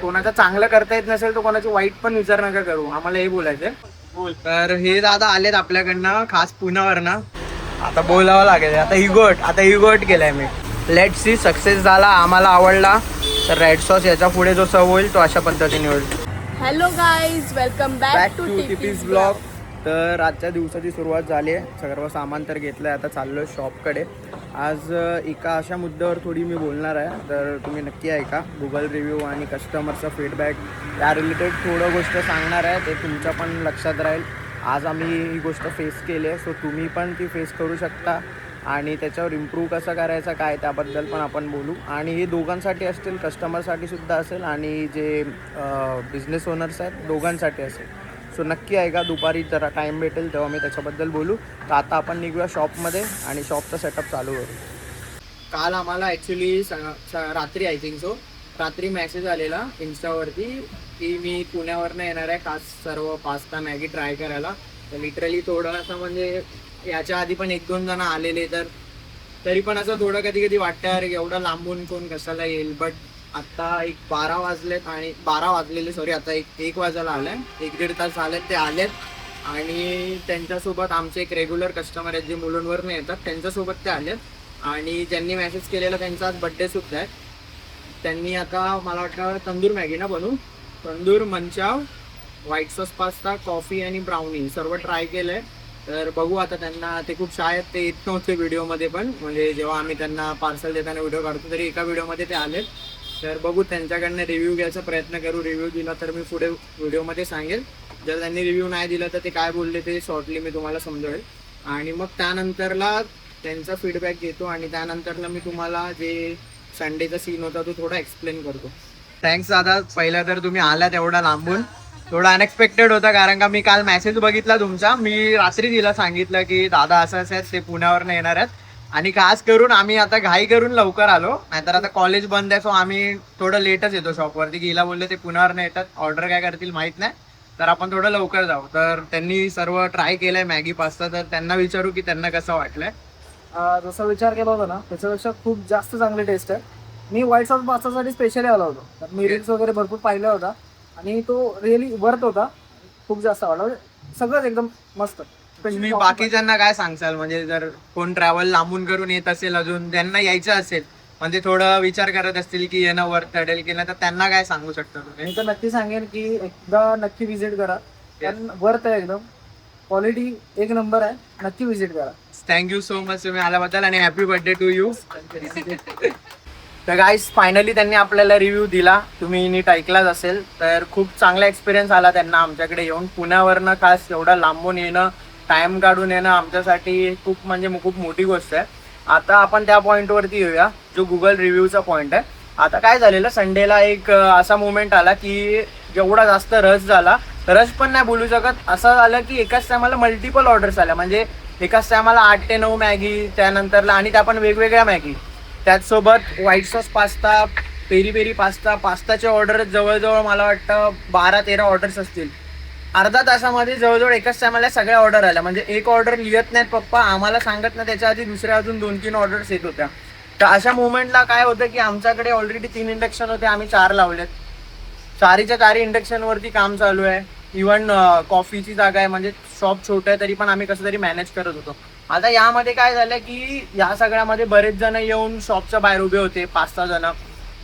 कोणाचं चांगलं करता येत नसेल तर कोणाचं वाईट पण विचार नका करू, आम्हाला हे बोलायचंय. तर हे दादा आलेत आपल्याकडनं खास पुण्यावरनं. आता बोलावं लागेल, आता इगोट केलाय मी. लेट सी सक्सेस झाला, आम्हाला आवडला तर रेड सॉस याच्या पुढे जो सर्व होईल तो अशा पद्धतीने होईल. Hello guys, welcome back to टिपीज ब्लॉग. तर आजच्या दिवसाची सुरुवात झाली आहे. सर्व सामान तर घेतलं आहे, आता चाललो आहे शॉपकडे. आज एका अशा मुद्द्यावर थोडी मी बोलणार आहे, तर तुम्ही नक्की ऐका. गुगल रिव्ह्यू आणि कस्टमरचा फीडबॅक या रिलेटेड थोडं गोष्ट सांगणार आहे, ते तुमच्या पण लक्षात राहील. आज आम्ही ही गोष्ट फेस केली आहे, सो तुम्ही पण ती फेस करू शकता आणि त्याच्यावर इम्प्रूव्ह कसं करायचं काय त्याबद्दल पण आपण बोलू. आणि हे दोघांसाठी असतील, कस्टमरसाठी सुद्धा असेल आणि जे बिझनेस ओनर्स आहेत दोघांसाठी असेल. सो नक्की ऐका, दुपारी जरा टाईम भेटेल तेव्हा मी त्याच्याबद्दल बोलू. तर आता आपण निघूया शॉपमध्ये आणि शॉपचा सेटअप चालू करू. काल आम्हाला ॲक्च्युली रात्री आय थिंक रात्री मेसेज आलेला इन्स्टावरती की मी पुण्यावरनं येणार आहे खास सर्व पास्ता मॅगी ट्राय करायला. तर लिटरली थोडं असं म्हणजे याच्या आधी पण 1-2 जण आलेले, तर तरी पण असं थोडं कधी कधी वाटतं अरे एवढं लांबून कोण कशाला येईल. बट आता 12 वाजलेत आणि 12 वाजलेले सॉरी, आता 1 वाजायला आलं आहे, 1-1.5 तास आलेत ते आलेत. आणि त्यांच्यासोबत आमचे एक रेग्युलर कस्टमर आहेत जे मुलुंडवरनं येतात, त्यांच्यासोबत ते आलेत. आणि ज्यांनी मेसेज केलेला त्यांचा आज बड्डेसुद्धा आहे. त्यांनी आता मला वाटतं तंदूर मॅगी ना बनवून tandoor manchow, white sauce pasta, coffee आणि ब्राउनी सर्व ट्राय केलं आहे. तर बघू आता त्यांना, ते खूप शाळेत ते येत नव्हते व्हिडिओमध्ये पण, म्हणजे जेव्हा आम्ही त्यांना पार्सल देताना व्हिडिओ काढतो तरी एका व्हिडिओमध्ये ते आलेत. तर बघू त्यांच्याकडनं रिव्ह्यू घ्यायचा प्रयत्न करू. रिव्ह्यू दिला तर मी पुढे व्हिडिओमध्ये सांगेल. जर त्यांनी रिव्ह्यू नाही दिला तर ते काय बोलले ते शॉर्टली मी तुम्हाला समजवेल. आणि मग त्यानंतरला त्यांचा फीडबॅक घेतो आणि त्यानंतरला मी तुम्हाला जे संडेचा सीन होता तो थोडा एक्सप्लेन करतो. थँक्स दादा, पहिला तर तुम्ही आलात एवढा लांबून, थोडा अनएक्सपेक्टेड होता. कारण का मी काल मेसेज बघितला तुमचा, मी रात्री तिला सांगितलं की दादा असं असं आहेत, ते पुण्यावरनं येणार आहेत. आणि खास करून आम्ही आता घाई करून लवकर आलो, नाहीतर आता कॉलेज बंद आहे, सो आम्ही थोडं लेटच येतो शॉपवरती. की हिला बोलले ते पुण्यावरनं येतात, ऑर्डर काय करतील माहीत नाही, तर आपण थोडं लवकर जाऊ. तर त्यांनी सर्व ट्राय केलंय मॅगी पास्ता, तर त्यांना विचारू की त्यांना कसं वाटलंय. जसा विचार केला होता ना त्याच्यापेक्षा खूप जास्त चांगली टेस्ट आहे. मी व्हाईट सॉस पास्तासाठी स्पेशली आला होतो, तर मी रील्स वगैरे भरपूर पाहिला होता आणि तो रिअली वर्थ होता. खूप जास्त आवडला, म्हणजे सगळंच एकदम मस्त. तुम्ही बाकीच्यांना काय सांगसाल, म्हणजे जर कोण ट्रॅव्हल लांबून करून येत असेल, अजून ज्यांना यायचं असेल, म्हणजे थोडं विचार करत असतील की येणं वर्थ ठरेल की नाही, तर त्यांना काय सांगू शकता तुम्ही? मी तर नक्की सांगेन की एकदा नक्की व्हिजिट करा, कारण वर्थ आहे एकदम. क्वालिटी एक नंबर आहे, नक्की व्हिजिट करा. थँक्यू सो मच तुम्ही आल्याबद्दल आणि हॅपी बर्थडे टू यू. तर गाईस फायनली त्यांनी आपल्याला रिव्ह्यू दिला, तुम्ही नीट ऐकलाच असेल. तर खूप चांगला एक्सपिरियन्स आला त्यांना आमच्याकडे येऊन. पुण्यावरनं खास एवढं लांबून येणं, टाइम काढून येणं आमच्यासाठी खूप म्हणजे खूप मोठी गोष्ट आहे. आता आपण त्या पॉईंटवरती येऊया जो गुगल रिव्ह्यूचा पॉईंट आहे. आता काय झालेलं, संडेला एक असा मोमेंट आला की जेवढा जास्त रश झाला, रश पण नाही बोलू शकत, असं झालं की एकाच टायमाला मल्टिपल ऑर्डर्स आल्या. म्हणजे एकाच टायमाला 8 ते 9 मॅगी, त्यानंतरला आणि त्या पण वेगवेगळ्या मॅगी, त्याचसोबत white sauce pasta, peri peri pasta, पास्ताचे ऑर्डर जवळजवळ मला वाटतं 12-13 ऑर्डर्स असतील. अर्धा तासामध्ये जवळजवळ एकाच टायमाला सगळ्या ऑर्डर आल्या. म्हणजे एक ऑर्डर लिहत नाहीत पप्पा, आम्हाला सांगत नाही, त्याच्या आधी दुसऱ्या अजून 2-3 ऑर्डर्स येत होत्या. तर अशा मुवमेंटला काय होतं की आमच्याकडे ऑलरेडी 3 इंडक्शन होते, आम्ही 4 लावलेत. 4च्या 4 इंडक्शनवरती काम चालू आहे. इव्हन कॉफीची जागा आहे, म्हणजे शॉप छोटं आहे तरी पण आम्ही कसं तरी मॅनेज करत होतो. आता यामध्ये काय झालं की या सगळ्यामध्ये बरेच जण येऊन शॉपच्या बाहेर उभे होते, 5-6 जण.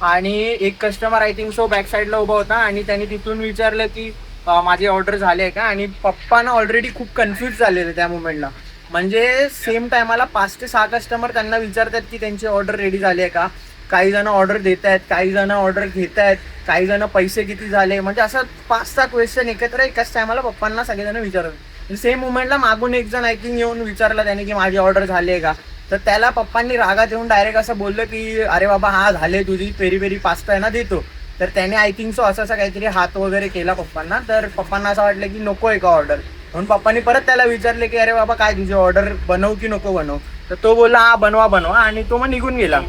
आणि एक कस्टमर आय थिंक बॅक साईडला उभा होता आणि त्यांनी तिथून विचारलं की माझी ऑर्डर झाली आहे का. आणि पप्पांना ऑलरेडी खूप कन्फ्यूज झालेलं त्या मुवमेंटला. म्हणजे सेम टायमाला 5 ते 6 कस्टमर त्यांना विचारतात की त्यांची ऑर्डर रेडी झाली आहे का. काही जण ऑर्डर देत आहेत, काही जण ऑर्डर घेत आहेत, काही जण पैसे किती झाले, म्हणजे असं 5-6 क्वेश्चन एकत्र एकाच टायमाला पप्पांना सगळेजण विचारत. सेम मुवमेंटला मागून एक जण आय थिंक येऊन विचारला त्याने की माझी ऑर्डर झाली आहे का. तर त्याला पप्पांनी रागात येऊन डायरेक्ट असं बोललं की अरे बाबा हा झाले, तुझी पेरी पेरी पास्ता आहे ना देतो. तर त्याने आय थिंक असं काहीतरी हात वगैरे केला पप्पांना. तर पप्पांना असं वाटलं की नको आहे का ऑर्डर, म्हणून पप्पांनी परत त्याला विचारले की अरे बाबा काय तुझी ऑर्डर बनवू की नको बनवू. तर तो बोलला हा बनवा, आणि तो मग निघून गेला.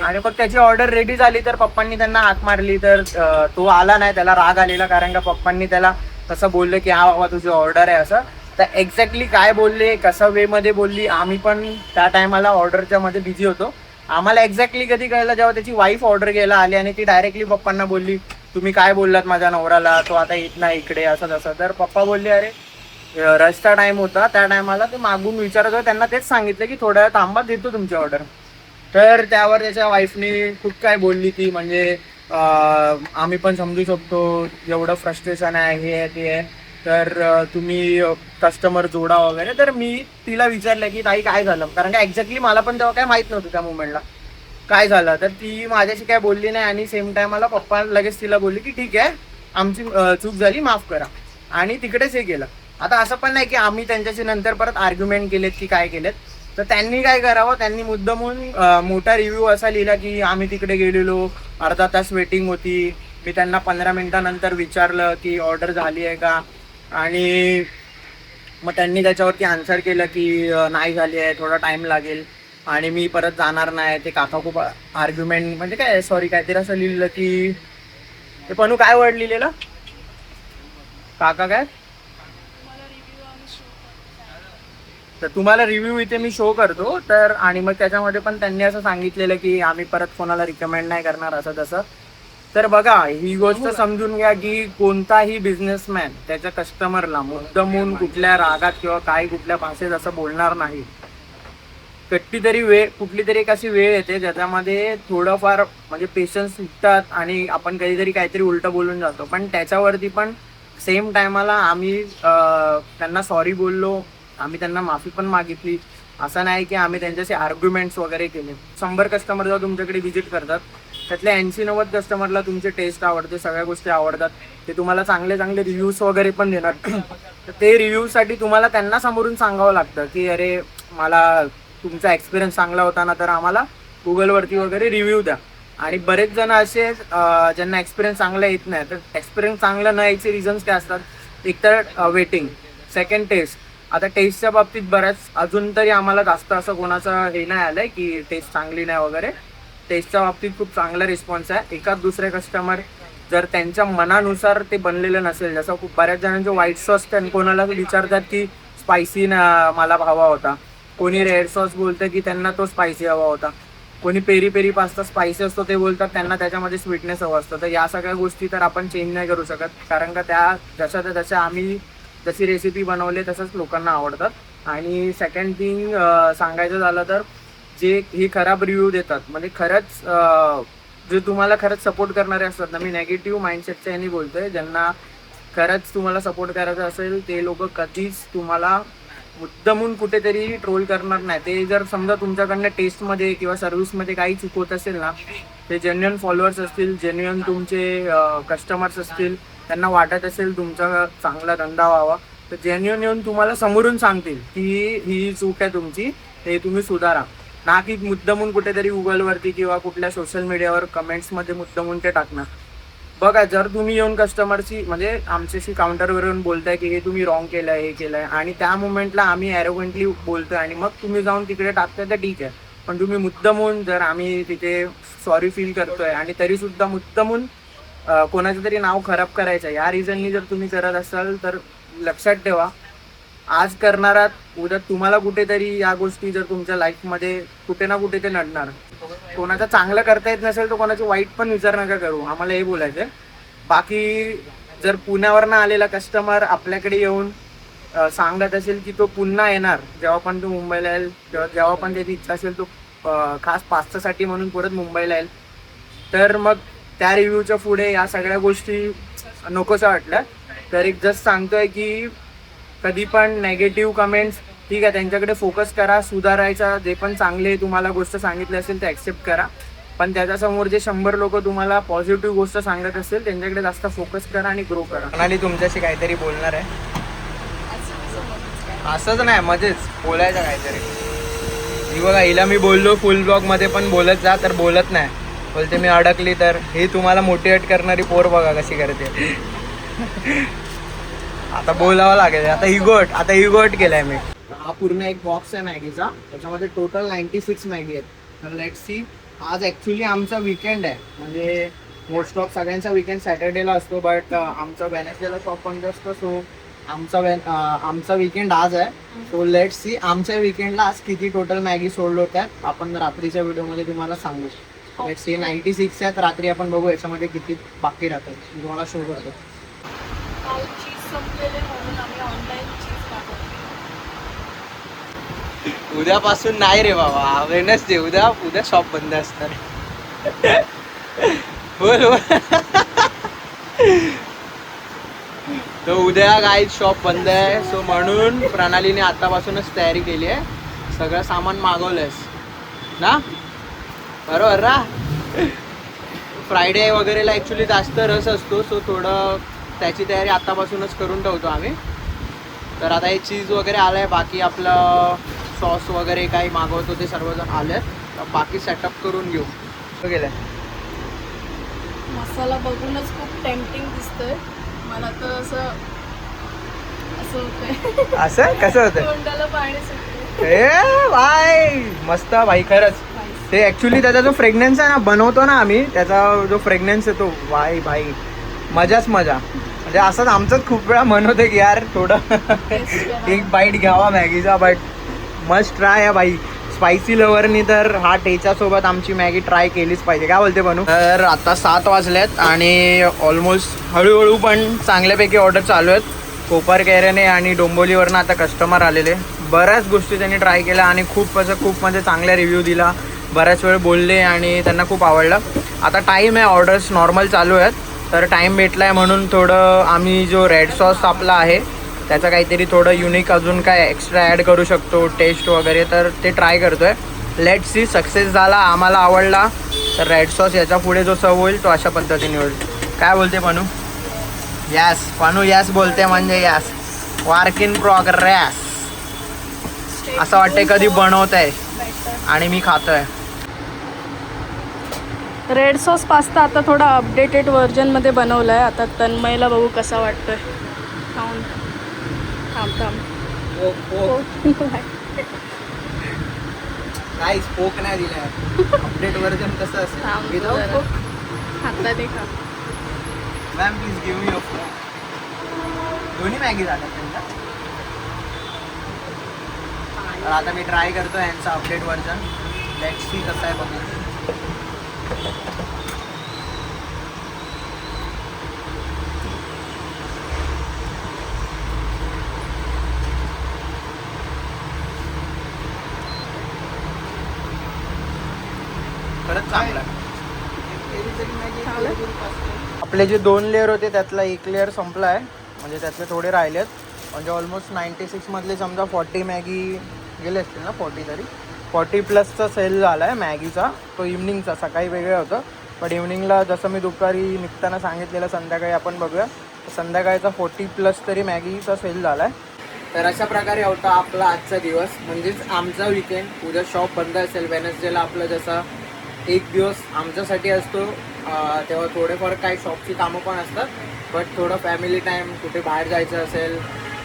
आणि मग त्याची ऑर्डर रेडी झाली तर पप्पांनी त्यांना हाक मारली, तर तो आला नाही. त्याला राग आलेला, कारण का पप्पांनी त्याला तसं बोललं की हा बाबा तुझी ऑर्डर आहे असं. तर एक्झॅक्टली काय बोलले, कसा वे मध्ये बोलली, आम्ही पण त्या टायमाला ऑर्डरच्या मध्ये बिझी होतो. आम्हाला एक्झॅक्टली कधी कळलं जेव्हा त्याची वाईफ ऑर्डर घ्यायला आली आणि ती डायरेक्टली पप्पांना बोलली तुम्ही काय बोललात माझ्या नवऱ्याला, तो आता येत नाही इकडे असं तसं. तर पप्पा बोलले अरे रशचा टाइम होता, त्या टायमाला ते मागून विचारत होते, त्यांना तेच सांगितलं की थोड्या वेळ थांबा, देतो तुमची ऑर्डर. तर त्यावर त्याच्या वाईफनी खूप काय बोलली ती, म्हणजे आम्ही पण समजू शकतो एवढं फ्रस्ट्रेशन आहे, हे आहे ते आहे, तर तुम्ही कस्टमर जोडा वगैरे. तर मी तिला विचारलं की ताई काय झालं, कारण का एक्झॅक्टली मला पण तेव्हा काय माहीत नव्हतं त्या मुमेंटला काय झालं. तर ती माझ्याशी काय बोलली नाही आणि सेम टायमाला पप्पा लगेच तिला बोलली की ठीक आहे, आमची चूक झाली, माफ करा, आणि तिकडेच हे केलं. आता असं पण नाही की आम्ही त्यांच्याशी नंतर परत आर्ग्युमेंट केलेत की काय केलेत. तर त्यांनी काय करावं, त्यांनी मुद्दामून मोठा रिव्ह्यू असा लिहिला की आम्ही तिकडे गेलेलो, अर्धा तास वेटिंग होती, मी त्यांना 15 मिनिटानंतर विचारलं की ऑर्डर झाली आहे का, आणि मग त्यांनी त्याच्यावरती आन्सर केलं की नाही झाली आहे, थोडा टाइम लागेल आणि मी परत जाणार नाही. ते काका खूप आर्ग्युमेंट, म्हणजे काय सॉरी काहीतरी असं लिहिलं की, ते पणू काय वर्ड लिहिलेलं काका काय, तर तुम्हाला रिव्ह्यू इथे मी शो करतो. तर आणि मग त्याच्यामध्ये पण त्यांनी असं सांगितलेलं की आम्ही परत कोणाला रिकमेंड नाही करणार असं तसं. तर बघा, ही गोष्ट समजून घ्या की कोणताही बिझनेसमॅन त्याच्या कस्टमरला मुद्दामून कुठल्या रागात किंवा काय कुठल्या भाषेत असं बोलणार नाही. कुठली तरी एक अशी वेळ येते ज्याच्यामध्ये थोडंफार म्हणजे पेशन्स सुटतात आणि आपण कधीतरी काहीतरी उलटं बोलून जातो. पण त्याच्यावरती पण सेम टायमाला आम्ही त्यांना सॉरी बोललो, आम्ही त्यांना माफी पण मागितली. असं नाही की आम्ही त्यांच्याशी आर्ग्युमेंट्स वगैरे केले. 100 कस्टमर जेव्हा तुमच्याकडे व्हिजिट करतात त्यातल्या 80-90 कस्टमरला तुमचे टेस्ट आवडते, सगळ्या गोष्टी आवडतात, ते तुम्हाला चांगले चांगले रिव्ह्यूज वगैरे पण देणार. तर ते रिव्ह्यूसाठी तुम्हाला त्यांना समोरून सांगावं लागतं की अरे मला तुमचा एक्सपिरियन्स चांगला होता ना, तर आम्हाला गुगलवरती वगैरे रिव्ह्यू द्या. आणि बरेच जण असे ज्यांना एक्सपिरियन्स चांगला येत नाही, तर एक्सपिरियन्स चांगला न यायचे रिझन्स काय असतात, एकतर वेटिंग, सेकंड टेस्ट. आता टेस्टच्या बाबतीत बऱ्याच अजून तरी आम्हाला जास्त असं कोणाचं हे नाही आलंय की टेस्ट चांगली नाही वगैरे. टेस्टच्या बाबतीत खूप चांगला रिस्पॉन्स आहे. एकाच दुसरे कस्टमर जर त्यांच्या मनानुसार ते बनलेलं नसेल, जसं खूप बऱ्याच जणांचे व्हाईट सॉस कोणाला विचारतात की स्पायसी मला हवा होता, कोणी रेड सॉस बोलतं की त्यांना तो स्पायसी हवा होता, कोणी पेरी पेरी पास्ता स्पायसी असतो ते बोलतात त्यांना त्याच्यामध्ये स्वीटनेस हवं असतं. तर या सगळ्या गोष्टी तर आपण चेंज नाही करू शकत, कारण का त्या जशा आम्ही जशी रेसिपी बनवली तसंच लोकांना आवडतात. आणि सेकंड थिंग सांगायचं झालं तर जे ही खराब रिव्ह्यू देतात, म्हणजे खरंच जे तुम्हाला खरंच सपोर्ट करणारे असतात ना, मी नेगेटिव्ह माइंडसेटच्या यांनी बोलतोय, ज्यांना खरंच तुम्हाला सपोर्ट करायचा असेल ते लोक कधीच तुम्हाला मुद्दामून कुठेतरी ट्रोल करणार नाही. ते जर समजा तुमच्याकडनं टेस्टमध्ये किंवा सर्व्हिसमध्ये काही चुकवत असेल ना, ते जेन्युअन फॉलोअर्स असतील, जेन्युअन तुमचे कस्टमर्स असतील, त्यांना वाटत असेल तुमचा चांगला धंदा व्हावा, तर जेन्युअन येऊन तुम्हाला समोरून सांगतील की ही चूक आहे तुमची, ते तुम्ही सुधारा. ना की मुद्दामून कुठेतरी गुगलवरती किंवा कुठल्या सोशल मीडियावर कमेंट्समध्ये मुद्दामून ते टाकणार. बघा, जर तुम्ही येऊन कस्टमरशी म्हणजे आमच्याशी काउंटरवरून बोलताय की हे तुम्ही रॉंग केलंय, हे केलंय, आणि त्या मुमेंटला आम्ही ॲरोगंटली बोलतोय आणि मग तुम्ही जाऊन तिकडे टाकताय तर ठीक आहे. पण तुम्ही मुद्दामून, जर आम्ही तिथे सॉरी फील करतोय आणि तरीसुद्धा मुद्दामून कोणाचं तरी नाव खराब करायचं या रिझननी जर तुम्ही करत असाल, तर लक्षात ठेवा, आज करणारात उद्या तुम्हाला कुठेतरी या गोष्टी जर तुमच्या लाईफमध्ये कुठे ना कुठे ते नडणार. कोणाचं चांगलं करता येत नसेल तर कोणाचं वाईट पण विचार नका करू, आम्हाला हे बोलायचं आहे. बाकी जर पुण्यावरनं आलेला कस्टमर आपल्याकडे येऊन सांगत असेल की तो पुन्हा येणार जेव्हा पण तो मुंबईला येईल, जेव्हा पण त्याची इच्छा असेल तो खास पास्तासाठी म्हणून परत मुंबईला येईल, तर मग त्या रिव्ह्यूच्या पुढे या सगळ्या गोष्टी नकोशा वाटल्या. तर एक जस्ट सांगतोय की कधी पण नेगेटिव्ह कमेंट्स, ठीक आहे, त्यांच्याकडे फोकस करा, सुधारायचा. जे पण चांगले तुम्हाला गोष्ट सांगितली असेल ते ॲक्सेप्ट करा, पण त्याच्यासमोर जे 100 लोक तुम्हाला पॉझिटिव्ह गोष्ट सांगत असेल त्यांच्याकडे जास्त फोकस करा आणि ग्रो करा. म्हणाली तुमच्याशी काहीतरी बोलणार आहे, असंच नाही मध्येच बोलायचं काहीतरी. ही बघा, हिला मी बोललो फुल ब्लॉगमध्ये पण बोलत जा, तर बोलत नाही, बोलते मी अडकली. तर ही तुम्हाला मोटिवेट करणारी पोर बघा कशी करते. आता बोलावं लागेल, आता इगोट केलाय मी. हा पूर्ण एक बॉक्स आहे मॅगीचा, त्याच्यामध्ये टोटल 96 मॅगी आहेत. तर लेट्स सी. आज ॲक्च्युली आमचा विकेंड आहे, म्हणजे मोस्ट ऑफ सगळ्यांचा विकेंड सॅटर्डेला असतो, बट आमचा वेनसडेला शॉप बंद असतो. सो आमचा विकेंड आज आहे. सो लेट्स सी आमच्या विकेंडला आज किती टोटल मॅगी सोल्ड होत्यात आपण रात्रीच्या व्हिडिओमध्ये तुम्हाला सांगू. ते 96 आहेत. रात्री आपण बघू याच्यामध्ये किती बाकी राहतात. मी तुम्हाला शो करतो. काल चीज संपलेले म्हणून आम्ही ऑनलाईन चीज मागवली. उद्यापासून नाही रे बाबा, वेडनेसडे. उद्या शॉप बंद असणार. बोल बोल. तर उद्या काही शॉप बंद आहे. सो म्हणून प्रणालीने आतापासूनच तयारी केली आहे. सगळं सामान मागवलंयस ना, बरोबर ना. फ्रायडे वगैरेला ॲक्च्युली जास्त रस असतो. सो थोडं त्याची तयारी आतापासूनच करून ठेवतो आम्ही. तर आता हे चीज वगैरे आलं आहे. बाकी आपलं सॉस वगैरे काही मागवतो ते सर्वजण आले आहेत. तर बाकी सेटअप करून घेऊ. गेलं मसाला बघूनच खूप टेम्पटिंग दिसतोय मला तर. असं होतंय. असं कसं होतं तोंडाला पाणी सुटतंय. ए भाई, मस्त भाई खरंच. ते ऍक्च्युली त्याचा जो फ्रेग्रन्स आहे ना, बनवतो ना आम्ही, त्याचा जो फ्रेग्रन्स येतो भाई भाई, मजाच मजा. म्हणजे असंच आमचंच खूप वेळा मन होतं की यार थोडं एक बाईट घ्यावा मॅगीचा. बट मस्ट ट्राय आहे भाई. स्पायसी लवरनी तर हा टेच्यासोबत आमची मॅगी ट्राय केलीच पाहिजे. काय बोलते बनू. तर आता 7 वाजलेत आणि ऑलमोस्ट हळूहळू पण चांगल्यापैकी ऑर्डर चालू आहेत. कोपरकैऱ्याने आणि डोंबिवलीवरनं आता कस्टमर आलेले. बऱ्याच गोष्टी त्यांनी ट्राय केल्या आणि खूप म्हणजे चांगला रिव्ह्यू दिला. बऱ्याच वेळ बोलले आणि त्यांना खूप आवडलं. आता टाईम आहे, ऑर्डर्स नॉर्मल चालू आहेत. तर टाईम भेटला आहे म्हणून थोडं आम्ही जो रेड सॉस आपला आहे त्याचं काहीतरी थोडं युनिक अजून काय एक्स्ट्रा ॲड करू शकतो, टेस्ट वगैरे. तर ते ट्राय करतो आहे. Let see. सक्सेस झाला, आम्हाला आवडला तर रेड सॉस याच्या पुढे जो सर्व होईल तो अशा पद्धतीने होईल. काय बोलते पनू. यस पनू यस बोलते म्हणजे यस. Work in progress. असं वाटतंय कधी बनवत आहे आणि मी खातोय. रेड सॉस पास्ता आता थोडा अपडेटेड व्हर्जनमध्ये बनवला आहे. आता तन्मयला बघू कसा वाटतोय खाऊन. थांब. नाही स्पोक नाही दिलाय. अपडेट व्हर्जन कसं असेल विदाउट स्पोक. हाताने खा. Ma'am please give me a fork. दोन्ही मॅगी झाल्या त्यांना. तर आता मी ट्राय करतो यांचं अपडेट व्हर्जन. लेट्स सी कसं आहे बघू. खरंच चांगलं आहे. आपले जे 2 लेअर होते त्यातला एक लेअर संपला आहे. म्हणजे त्यातले थोडे राहिलेत. म्हणजे ऑलमोस्ट 96 मधले समजा 40 मॅगी गेले असतील ना. 40 तरी 40 प्लसचा सेल झाला आहे मॅगीचा. तो इव्हनिंगचा. सकाळी वेगळं होतं बट इव्हनिंगला जसं मी दुपारी निघताना सांगितलेलं संध्याकाळी आपण बघूया. संध्याकाळचा 40 प्लस तरी मॅगीचा सेल झाला आहे. तर अशा प्रकारे होता आपला आजचा दिवस. म्हणजेच आमचा विकेंड. उद्या शॉप बंद असेल. वेनसडेला आपलं जसा एक दिवस आमच्यासाठी असतो तेव्हा थोडेफार काही शॉपची कामं पण असतात. बट थोडं फॅमिली टाईम, कुठे बाहेर जायचं असेल,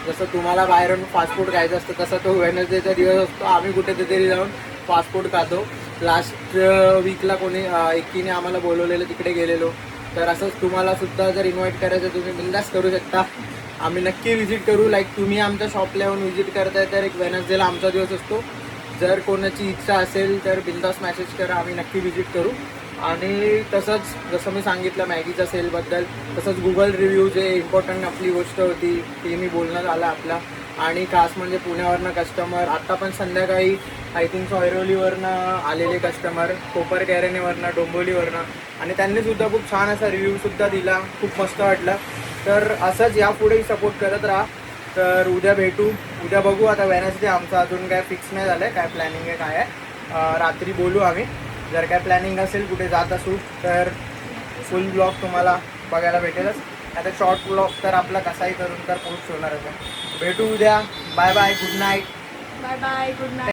जसं तुम्हाला बाहेरून फास्ट फूड खायचं असतं तसं तो वेनसडेचा दिवस असतो. आम्ही कुठेतरी जाऊन फास्ट फूड खातो. लास्ट वीकला कोणी एकीने आम्हाला बोलवलेलं, तिकडे गेलेलो. तर असंच तुम्हाला सुद्धा जर इन्व्हाइट करायचं तुम्ही बिंदास करू शकता. आम्ही नक्की व्हिजिट करू. लाईक तुम्ही आमच्या शॉपला येऊन व्हिजिट करताय तर एक वेनसडेला आमचा दिवस असतो. जर कोणाची इच्छा असेल तर बिंदास मेसेज करा, आम्ही नक्की व्हिजिट करू. आणि तसंच जसं मी सांगितलं मॅगीच्या सेलबद्दल, तसंच गुगल रिव्ह्यू जे इम्पॉर्टंट आपली गोष्ट होती ती मी बोलणं झालं आपला. आणि खास म्हणजे पुण्यावरनं कस्टमर, आत्ता पण संध्याकाळी आय थिंक ऐरोलीवरनं आलेले कस्टमर, कोपरकैरनेवरनं, डोंबिवलीवरनं. आणि त्यांनीसुद्धा खूप छान असा रिव्ह्यूसुद्धा दिला. खूप मस्त वाटलं. तर असंच यापुढेही सपोर्ट करत राहा. तर उद्या भेटू. उद्या बघू. आता वेनसडे आमचं अजून काय फिक्स नाही झालं आहे, काय प्लॅनिंग आहे काय आहे. रात्री बोलू आम्ही. जर काय प्लॅनिंग असेल कुठे जात असू तर फुल ब्लॉग तुम्हाला बघायला भेटेलच. आता शॉर्ट ब्लॉग तर आपला कसाही करून तर पोस्ट होणारच आहे. भेटू उद्या. Bye bye. Good night. Bye bye. Good night.